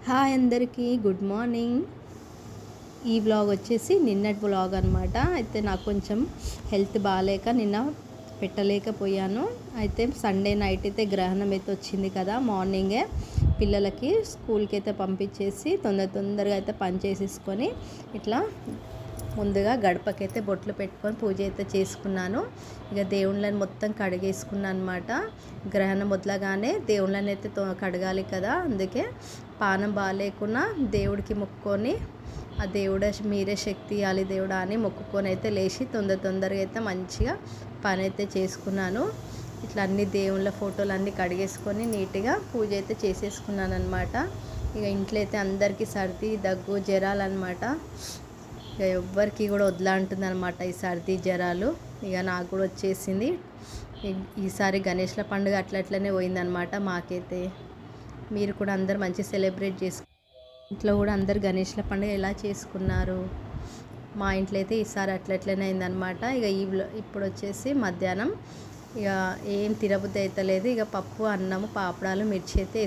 Hi అందరికీ good morning. ఈ vlog వచ్చేసి నిన్నటి వ్లాగ్ అనమాట. అయితే నాకు కొంచెం హెల్త్ బాగాలేక నిన్న పెట్టలేకపోయాను. అయితే సండే నైట్ అయితే గ్రహణం అయితే వచ్చింది కదా, మార్నింగే పిల్లలకి స్కూల్కి అయితే పంపించేసి తొందరగా అయితే పని చేసేసుకొని ఇట్లా ముందుగా గడపకైతే బొట్లు పెట్టుకొని పూజ అయితే చేసుకున్నాను. ఇక దేవుళ్ళని మొత్తం కడిగేసుకున్నాను అనమాట. గ్రహణం మొదలగానే దేవుళ్ళని అయితే కడగాలి కదా, అందుకే పానం బాగాలేకున్నా దేవుడికి మొక్కుకొని ఆ దేవుడ మీరే శక్తి ఇవ్వాలి దేవుడా అని మొక్కుకొని అయితే లేచి తొందరగా అయితే మంచిగా పని అయితే చేసుకున్నాను. ఇట్లా అన్ని దేవుళ్ళ ఫోటోలు అన్నీ కడిగేసుకొని నీట్గా పూజ అయితే చేసేసుకున్నాను అనమాట. ఇక ఇంట్లో అయితే అందరికీ సర్ది దగ్గు జ్వరాలు అనమాట. ఇక ఎవ్వరికి కూడా వదలంటుంది అనమాట ఈ సర్ది జ్వరాలు. ఇక నాకు కూడా వచ్చేసింది. ఈసారి గణేష్ల పండుగ అట్లనే పోయిందనమాట మాకైతే. మీరు కూడా అందరు మంచి సెలబ్రేట్ చేసుకు ఇంట్లో కూడా అందరు గణేష్ల పండుగ ఎలా చేసుకున్నారు? మా ఇంట్లో అయితే ఈసారి అట్లనే అయిందనమాట. ఇక ఇప్పుడు వచ్చేసి మధ్యాహ్నం ఇక ఏం తినబుద్ధి అవుతలేదు. ఇక పప్పు అన్నము పాపడాలు మిర్చి అయితే